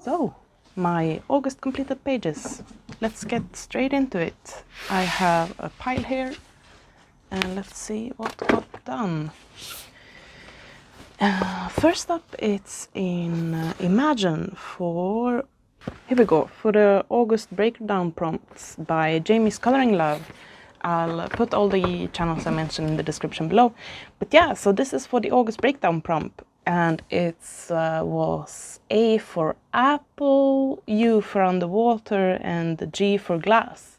So, my August completed pages. Let's get straight into it. I have a pile here, and let's see what got done. First up, it's in Imagine for, here we go, for the August breakdown prompts by Jamie's Coloring Love. I'll put all the channels I mentioned in the description below. But yeah, so this is for the August breakdown prompt, and it was A for apple, U for underwater, and G for glass.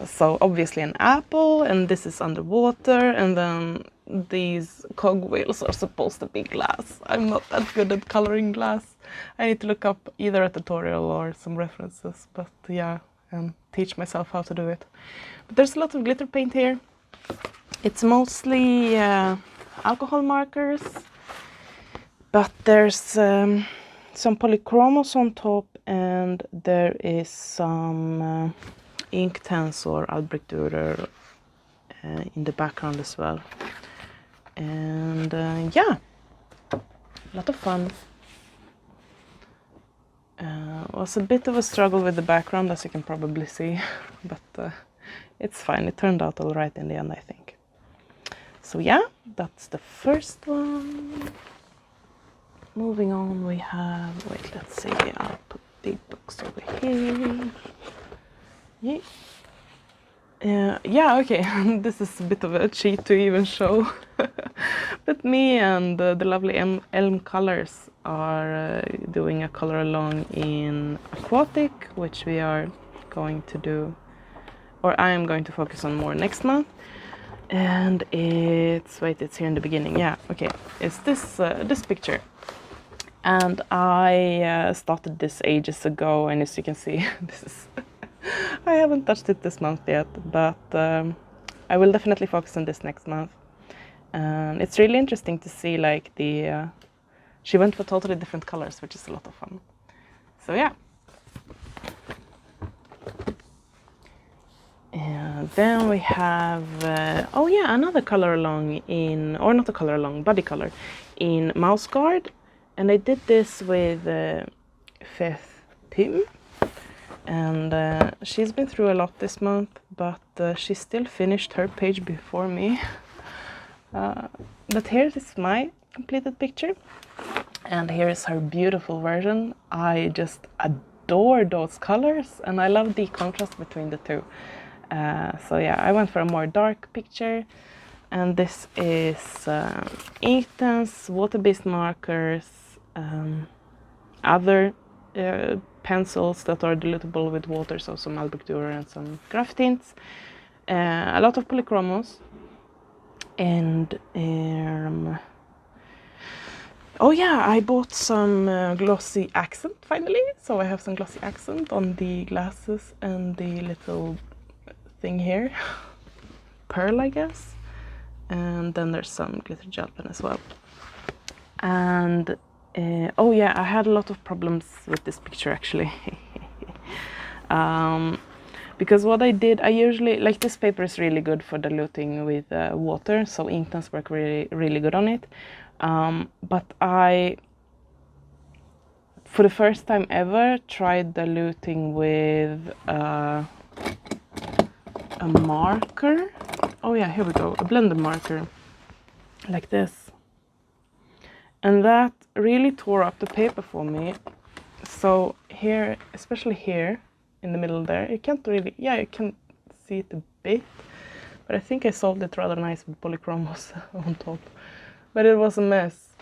So obviously an apple, and this is underwater, and then these cogwheels are supposed to be glass. I'm not that good at coloring glass. I need to look up either a tutorial or some references, but yeah, and teach myself how to do it. But there's a lot of glitter paint here. It's mostly alcohol markers, but there's some polychromos on top, and there is some Inktense or Albrecht-Dürer in the background as well. And yeah, a lot of fun. Was a bit of a struggle with the background, as you can probably see, but it's fine. It turned out all right in the end, I think. So yeah, that's the first one. Moving on, we have, wait, let's see, I'll put the books over here. Yeah, okay, this is a bit of a cheat to even show. But me and the lovely Elm Colors are doing a color along in Aquatic, which we are going to do, or I am going to focus on more next month. And it's, wait, it's here in the beginning, yeah, okay, it's this picture. And I started this ages ago, and as you can see, this is I haven't touched it this month yet, but I will definitely focus on this next month. And it's really interesting to see, like, she went for totally different colors, which is a lot of fun. So yeah. And then we have, oh yeah, another color along in, or not a color along, body color, in Mouse Guard. And I did this with Faith Pym. And she's been through a lot this month, but she still finished her page before me. But here is my completed picture, and here is her beautiful version. I just adore those colors, and I love the contrast between the two. So yeah, I went for a more dark picture, and this is Inktense, water-based markers, other pencils that are dilutable with water, so some Albrecht-Dürer and some graph tints, a lot of polychromos, and oh yeah, I bought some glossy accent finally, so I have some glossy accent on the glasses and the little thing here, pearl I guess, and then there's some glitter gel pen as well. And oh yeah, I had a lot of problems with this picture actually. Because what I did, I usually, like, this paper is really good for diluting with water, so Inktense work really good on it. But I, for the first time ever, tried diluting with a marker. Oh yeah, here we go, a blender marker, like this. And that really tore up the paper for me. So here, especially here in the middle there, you can't really, yeah, you can see it a bit, but I think I solved it rather nice with polychromos on top. But it was a mess.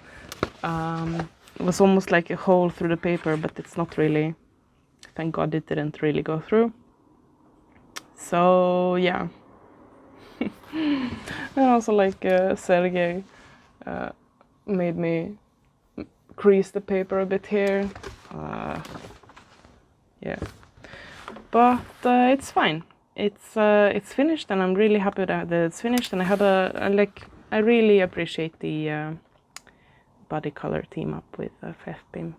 It was almost like a hole through the paper, but it's not really. Thank God it didn't really go through. So yeah. And also, like, Sergey made me crease the paper a bit here. Yeah, but it's fine. It's finished, and I'm really happy that it's finished. And I had I really appreciate the body color team up with Faith Pym.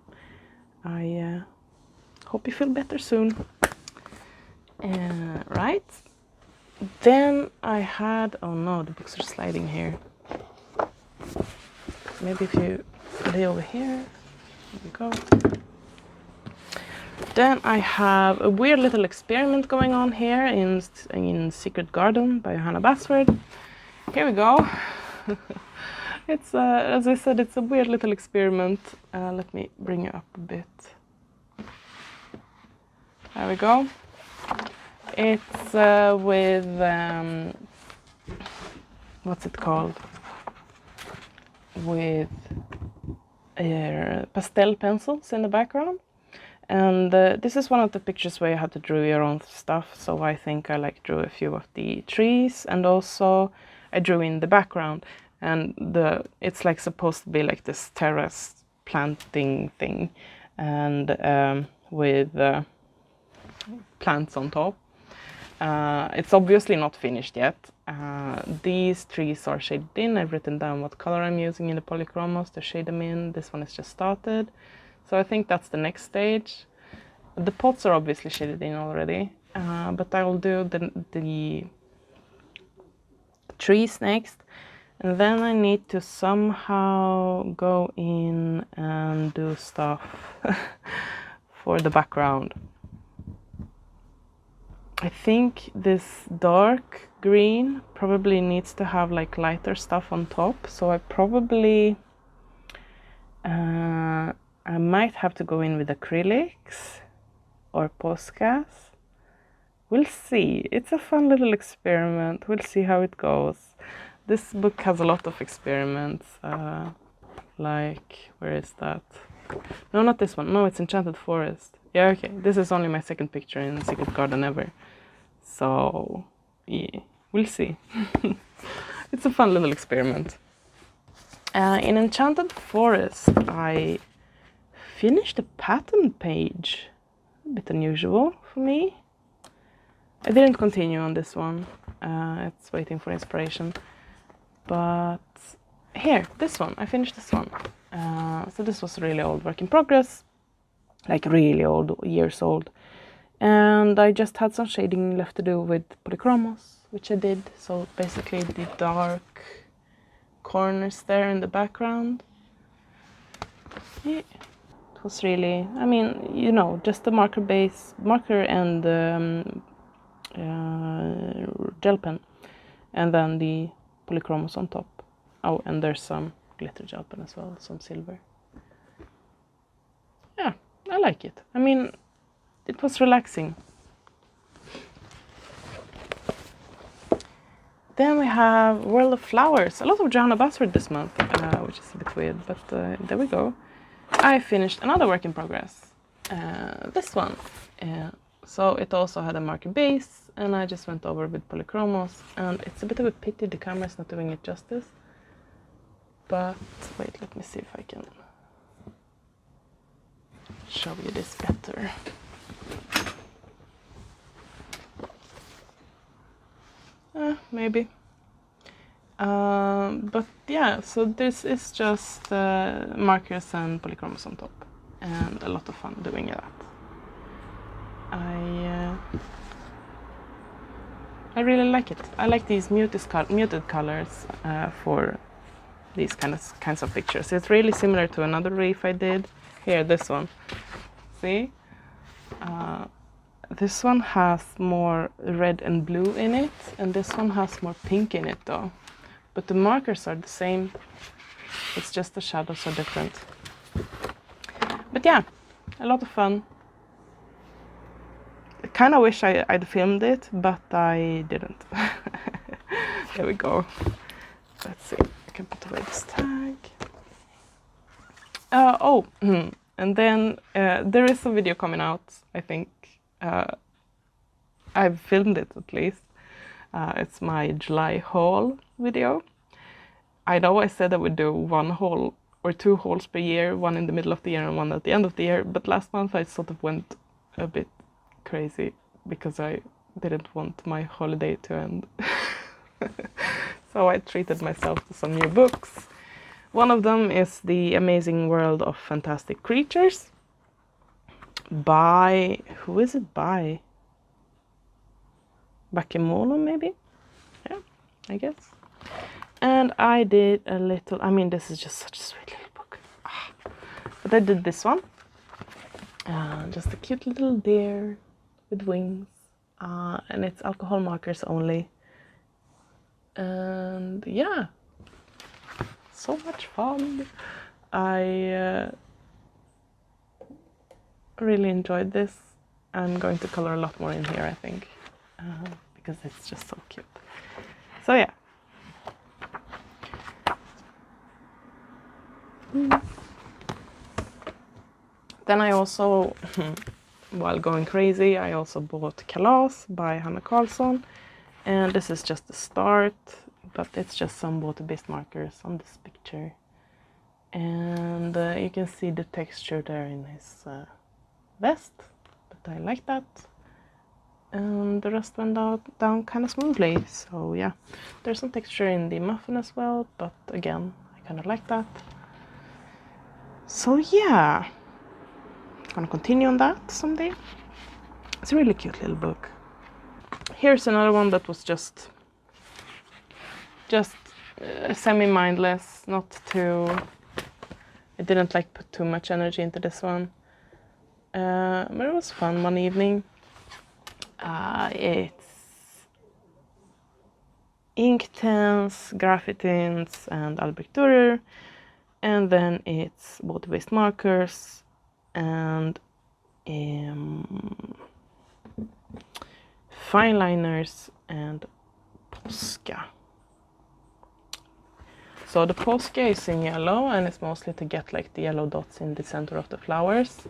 I hope you feel better soon. Right. Then I had, oh no, the books are sliding here. Maybe if you lay over here, there we go. Then I have a weird little experiment going on here in Secret Garden by Johanna Basford. Here we go. It's, as I said, it's a weird little experiment. Let me bring it up a bit. There we go. It's with, what's it called? With pastel pencils in the background. And this is one of the pictures where you have to draw your own stuff. So I think I drew a few of the trees, and also I drew in the background. And it's like supposed to be like this terrace planting thing, and with plants on top. It's obviously not finished yet. These trees are shaded in. I've written down what color I'm using in the polychromos to shade them in. This one is just started. So I think that's the next stage. The pots are obviously shaded in already, but I will do the trees next. And then I need to somehow go in and do stuff for the background. I think this dark green probably needs to have like lighter stuff on top, so I probably I might have to go in with acrylics or Poscas. We'll see. It's a fun little experiment. We'll see how it goes. This book has a lot of experiments. Like, where is that? No, not this one. No, it's Enchanted Forest. Yeah, okay. This is only my second picture in Secret Garden ever. So, yeah, we'll see. It's a fun little experiment. In Enchanted Forest, I finished a pattern page. A bit unusual for me. I didn't continue on this one. It's waiting for inspiration. But here, this one, I finished this one. So this was a really old work in progress, like really old, years old. And I just had some shading left to do with polychromos, which I did. So basically the dark corners there in the background. Yeah. It was really, I mean, you know, just the marker and gel pen, and then the polychromos on top. Oh, and there's some glitter gel pen as well, some silver. Yeah, I like it. I mean, it was relaxing. Then we have World of Flowers. A lot of Johanna Basford this month, which is a bit weird, but there we go. I finished another work in progress. This one. So it also had a marker base, and I just went over with polychromos, and it's a bit of a pity the camera is not doing it justice. But wait, let me see if I can show you this better. Maybe. But yeah, so this is just markers and polychromos on top, and a lot of fun doing that. I really like it. I like these muted colors for these kinds of pictures. It's really similar to another reef I did. Here, this one. See? This one has more red and blue in it, and this one has more pink in it though. But the markers are the same. It's just the shadows are different. But yeah, a lot of fun. I kind of wish I'd filmed it, but I didn't. There we go. Let's see. I can put away this tag. And then there is a video coming out, I think. I've filmed it at least. It's my July haul video. I know I said I would do one haul or two hauls per year, one in the middle of the year and one at the end of the year, but last month I sort of went a bit crazy because I didn't want my holiday to end. So I treated myself to some new books. One of them is The Amazing World of Fantastic Creatures by, who is it by? Bakemono, maybe? Yeah, I guess. And I did a little, I mean, this is just such a sweet little book. But I did this one. just a cute little deer with wings, and it's alcohol markers only. And yeah, so much fun. I really enjoyed this. I'm going to color a lot more in here, I think, because it's just so cute. So yeah. Then I also, while going crazy, I also bought Kalas by Hanna Karlsson. And this is just the start, but it's just some water-based markers on this picture. And you can see the texture there in his vest, but I like that. And the rest went down kind of smoothly, so yeah. There's some texture in the muffin as well, but again, I kind of like that. So yeah, I'm gonna continue on that someday. It's a really cute little book. Here's another one that was just semi-mindless, not too... I didn't like put too much energy into this one. But it was fun one evening. It's ink tints, graphite tints, and Albrecht Dürer. And then it's water-based markers and fine liners and Posca. So the Posca is in yellow, and it's mostly to get like the yellow dots in the center of the flowers.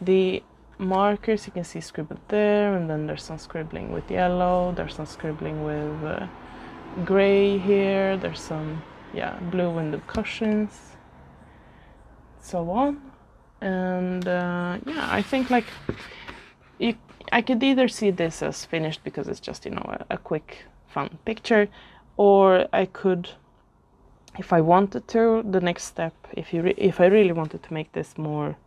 The markers you can see scribbled there, and then there's some scribbling with yellow, there's some scribbling with gray here, there's some blue in the cushions, so on. And I think like I could either see this as finished because it's just, you know, a quick fun picture, or I could, if I wanted to, the next step, if I really wanted to make this more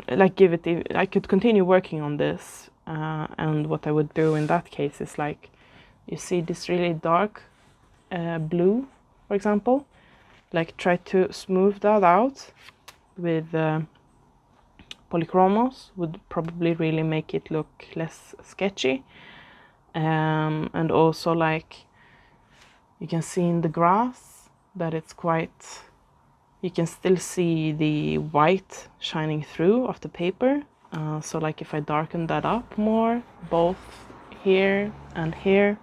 like I could continue working on this, and what I would do in that case is, like, you see this really dark blue, for example, like try to smooth that out with polychromos would probably really make it look less sketchy. And also, like, you can see in the grass that it's quite, you can still see the white shining through of the paper. So like if I darken that up more, both here and here,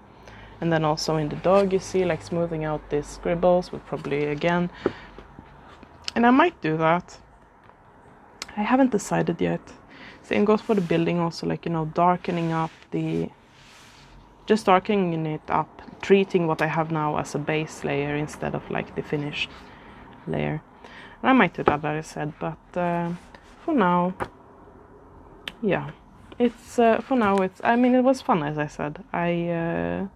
and then also in the dog, you see, like, smoothing out these scribbles would probably, again, and I might do that. I haven't decided yet. Same goes for the building also, like, you know, darkening up just darkening it up, treating what I have now as a base layer instead of like the finished layer. And I might do that, like I said, but for now, yeah, it's for now it's, I mean, it was fun, as I said. I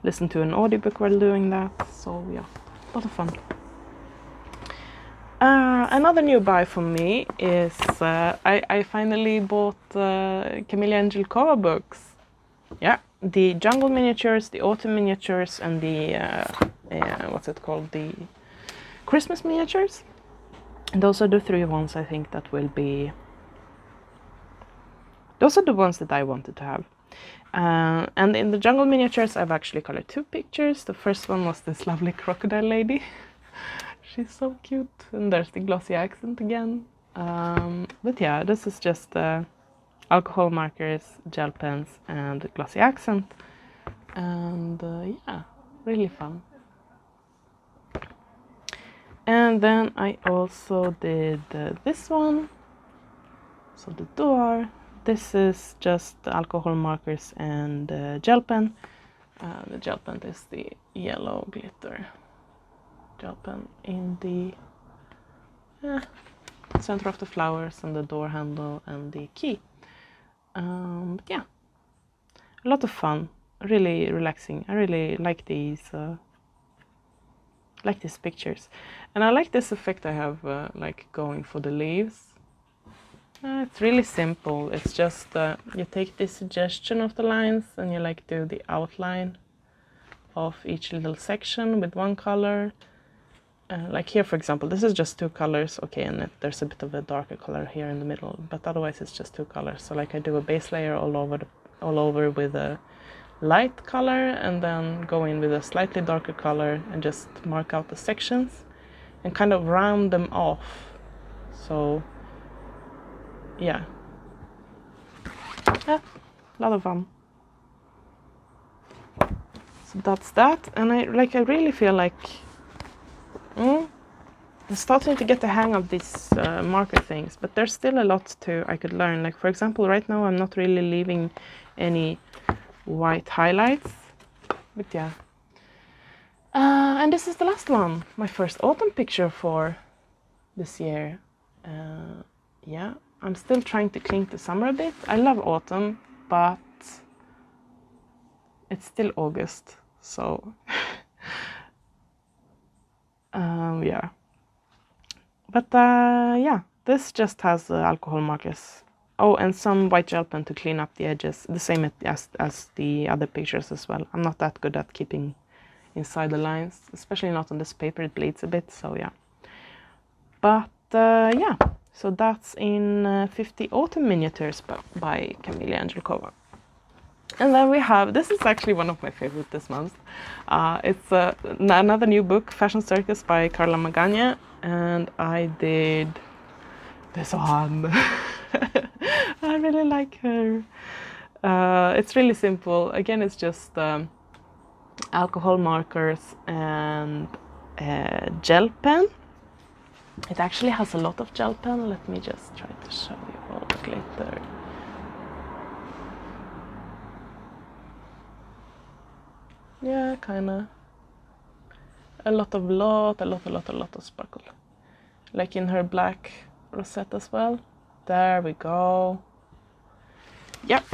listened to an audiobook while doing that, so yeah, a lot of fun. Another new buy for me is I finally bought Camilla Angelkova books. Yeah, the Jungle miniatures, the Autumn miniatures, and the what's it called, the Christmas miniatures. And those are the three ones I think that will be, those are the ones that I wanted to have. And in the Jungle miniatures, I've actually colored two pictures. The first one was this lovely crocodile lady. She's so cute. And there's the glossy accent again. But yeah, this is just alcohol markers, gel pens, and glossy accent. And yeah, really fun. And then I also did this one. So the door. This is just alcohol markers and gel pen. The gel pen is the yellow glitter gel pen in the center of the flowers and the door handle and the key. Yeah, a lot of fun, really relaxing. I really like these pictures, and I like this effect I have like going for the leaves. It's really simple. It's just you take this suggestion of the lines and you like do the outline of each little section with one color, like here, for example, this is just 2 colors, okay, and there's a bit of a darker color here in the middle, but otherwise it's just 2 colors. So like I do a base layer all over with a light color, and then go in with a slightly darker color and just mark out the sections and kind of round them off. So yeah, a lot of fun. So that's that, and I really feel like I'm starting to get the hang of these marker things, but there's still a lot I could learn. Like for example, right now I'm not really leaving any white highlights, but yeah. And this is the last one, my first autumn picture for this year. Yeah, I'm still trying to cling to summer a bit. I love autumn, but it's still August, so yeah. But yeah, this just has alcohol markers. Oh, and some white gel pen to clean up the edges, the same as the other pictures as well. I'm not that good at keeping inside the lines, especially not on this paper, it bleeds a bit, so yeah. But yeah, so that's in 50 Autumn Miniatures by Camilla Angelkova. And then we have, this is actually one of my favorites this month. It's another new book, Fashion Circus by Carla Magaña, and I did this one. I really like her. It's really simple. Again, it's just alcohol markers and gel pen. It actually has a lot of gel pen. Let me just try to show you all the glitter. Yeah, kinda. A lot of sparkle. Like in her black rosette as well. There we go. Yep.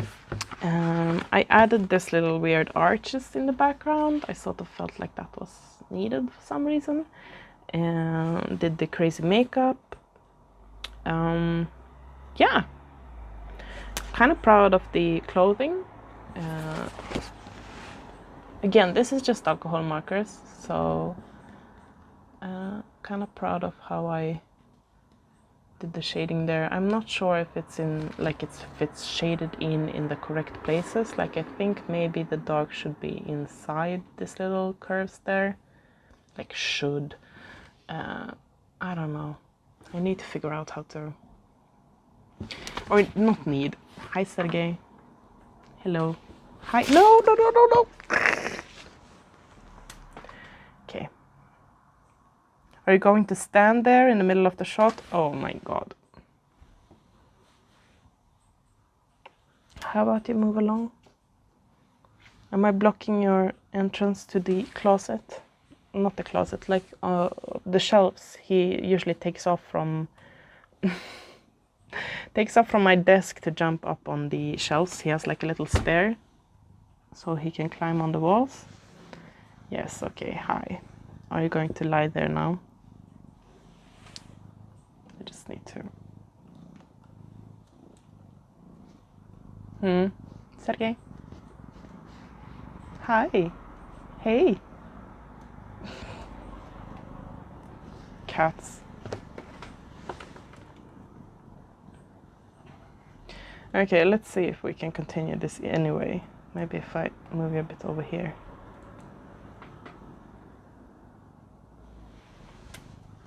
I added this little weird arches in the background. I sort of felt like that was needed for some reason. And did the crazy makeup. Yeah. Kind of proud of the clothing. Again, this is just alcohol markers, so kind of proud of how I did the shading there. I'm not sure if it's if it's shaded in the correct places. Like I think maybe the dark should be inside this little curves there. Like should. I don't know. I need to figure out how to, or not need. Hi Sergey. Hello. Hi. No. Okay. Are you going to stand there in the middle of the shot? Oh my god. How about you move along? Am I blocking your entrance to the closet? Not the closet, like the shelves. He usually takes off from my desk to jump up on the shelves. He has like a little stair so he can climb on the walls. Yes, okay, hi. Are you going to lie there now? I just need to. Sergey? Hi. Hey. Cats. Okay, let's see if we can continue this anyway. Maybe if I move you a bit over here.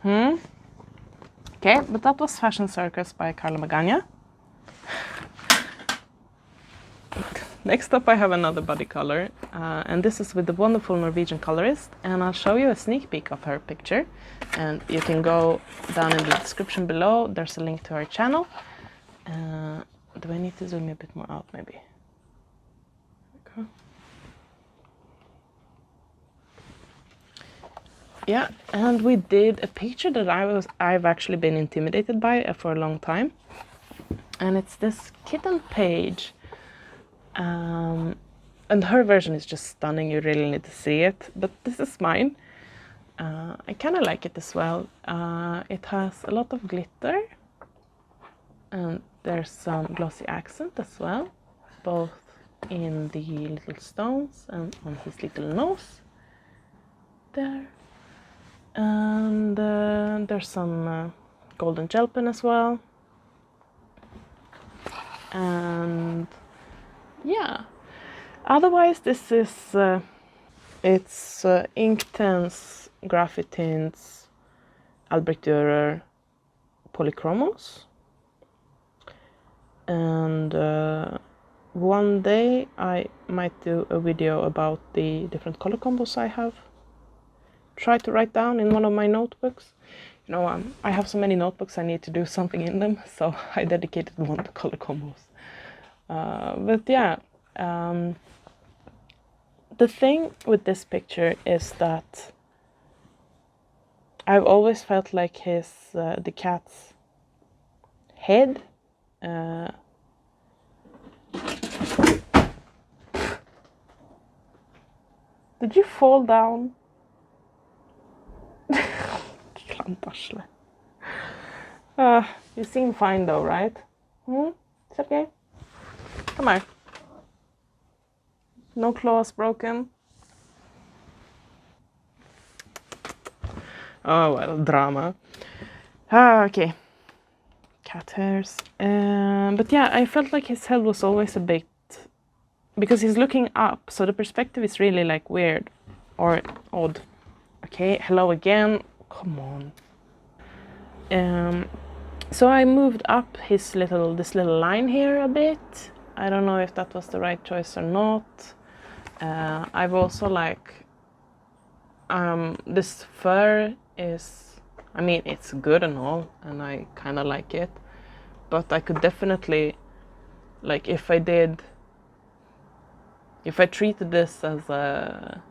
Okay, but that was Fashion Circus by Carla Magaña. Next up I have another body color, and this is with the wonderful Norwegian colorist, and I'll show you a sneak peek of her picture, and you can go down in the description below. There's a link to her channel. Do I need to zoom a bit more out maybe? Okay. Yeah, and we did a picture that I've actually been intimidated by for a long time, and it's this kitten page. And her version is just stunning. You really need to see it, but this is mine. I kind of like it as well. It has a lot of glitter, and there's some glossy accent as well, both in the little stones and on his little nose there. And And there's some golden gel pen as well. And yeah, otherwise this is it's Inktense Graphite Tints Albrecht Dürer Polychromos. And one day I might do a video about the different color combos I have tried to write down in one of my notebooks. You know, I have so many notebooks, I need to do something in them, so I dedicated one to color combos. But yeah, the thing with this picture is that I've always felt like the cat's head Did you fall down? You seem fine though, right? It's okay. Come on. No claws broken. Oh well, drama. Okay. Cat hairs. But yeah, I felt like his head was always a bit, because he's looking up, so the perspective is really like weird or odd. Okay, hello again. Come on. So I moved up this little line here a bit. I don't know if that was the right choice or not. I've also this fur is, I mean, it's good and all, and I kind of like it, but I could definitely, like, if I treated this as a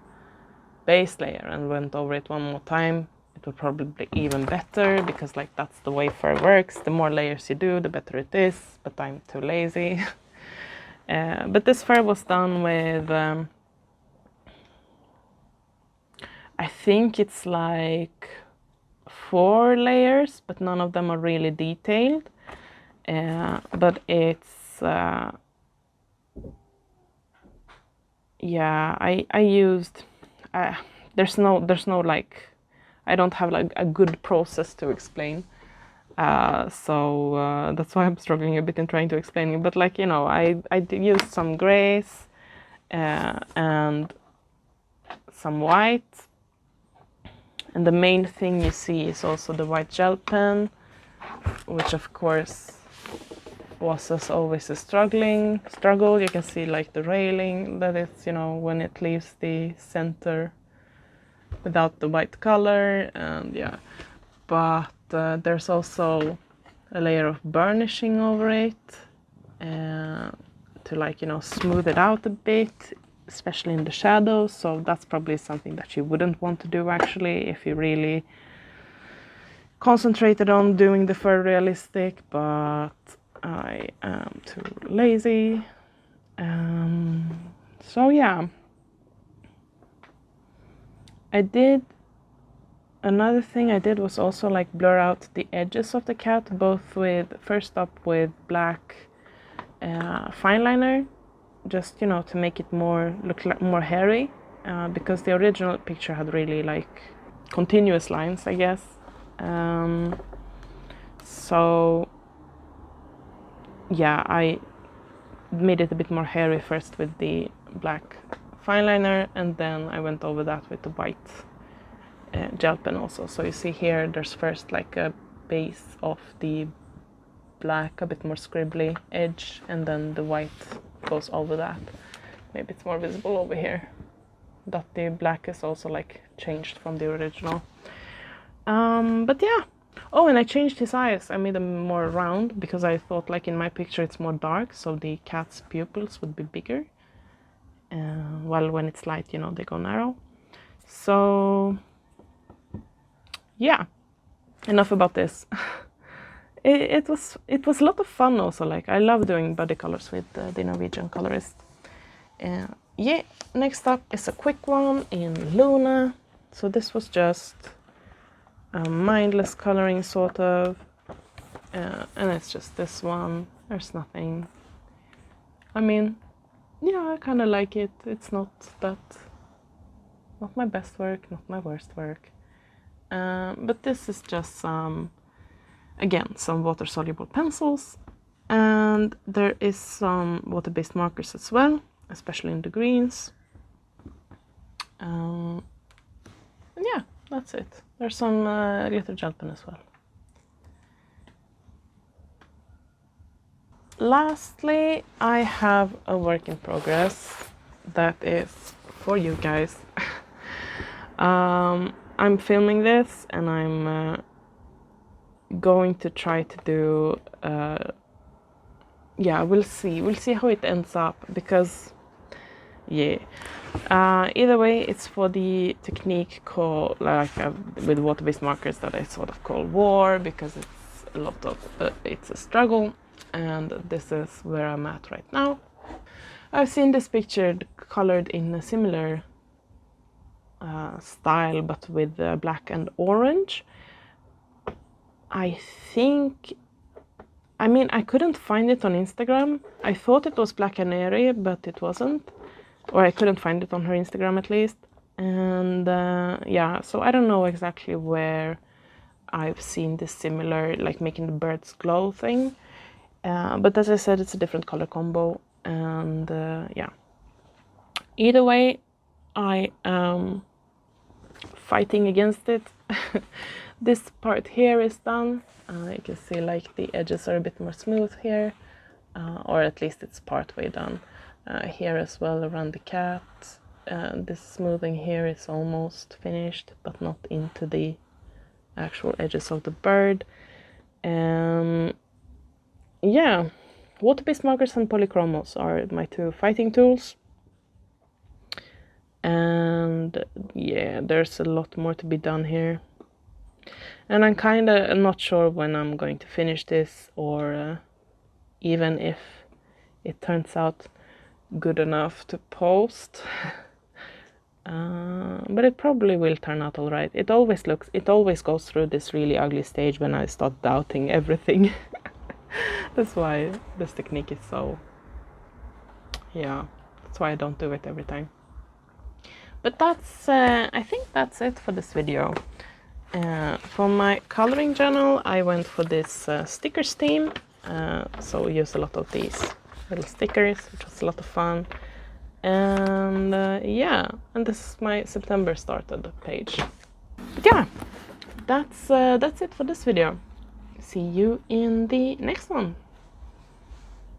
base layer and went over it one more time, it would probably be even better, because like that's the way fur works. The more layers you do, the better it is, but I'm too lazy. But this fur was done with, I think it's like 4 layers, but none of them are really detailed. But it's, yeah, I used, there's no like, I don't have like a good process to explain. So that's why I'm struggling a bit in trying to explain it. But like, you know, I used some grays and some white. And the main thing you see is also the white gel pen, which of course was as always a struggle. You can see like the railing, that it's, you know, when it leaves the center without the white color, and yeah. But there's also a layer of burnishing over it to, like, you know, smooth it out a bit, especially in the shadows. So that's probably something that you wouldn't want to do actually if you really concentrated on doing the fur realistic, but I am too lazy. So yeah, another thing I did was also like blur out the edges of the cat, both first up with black fine liner, just, you know, to make it look like more hairy, because the original picture had really like continuous lines, I guess. So yeah, I made it a bit more hairy first with the black fine liner, and then I went over that with the white gel pen also. So you see here, there's first like a base of the black, a bit more scribbly edge, and then the white goes over that. Maybe it's more visible over here that the black is also like changed from the original. But yeah. Oh, and I changed his eyes. I made them more round because I thought, like, in my picture it's more dark, so the cat's pupils would be bigger, while when it's light, you know, they go narrow. So yeah, enough about this. It was a lot of fun also. Like, I love doing body colors with the Norwegian colorist. Yeah, next up is a quick one in Luna. So this was just a mindless coloring sort of, and it's just this one. There's nothing, I mean, yeah, I kind of like it. It's not my best work, not my worst work. but this is just some, again, some water-soluble pencils, and there is some water-based markers as well, especially in the greens. And yeah, that's it. There's some glitter gel pen as well. Lastly, I have a work in progress that is for you guys. I'm filming this and I'm going to try to do, yeah, we'll see how it ends up, because yeah, either way, it's for the technique called, like, with water-based markers, that I sort of call war, because it's a lot of it's a struggle, and this is where I'm at right now. I've seen this picture colored in a similar style, but with black and orange. I think, I mean, I couldn't find it on Instagram. I thought it was Black Canary, but it wasn't, or I couldn't find it on her Instagram at least. And yeah, so I don't know exactly where I've seen this similar, like making the birds glow thing. But as I said, it's a different color combo, and yeah. Either way, I am fighting against it. This part here is done. You can see like the edges are a bit more smooth here, or at least it's part way done. Here as well around the cat. This smoothing here is almost finished, but not into the actual edges of the bird. Yeah, water-based markers and polychromos are my two fighting tools. And yeah, there's a lot more to be done here. And I'm kind of not sure when I'm going to finish this, or even if it turns out good enough to post. But it probably will turn out all right. It always goes through this really ugly stage when I start doubting everything. That's why this technique is so, yeah, that's why I don't do it every time. But that's, I think that's it for this video. For my coloring journal, I went for this stickers theme. So we used a lot of these little stickers, which was a lot of fun. And yeah, and this is my September started page. But yeah, that's it for this video. See you in the next one.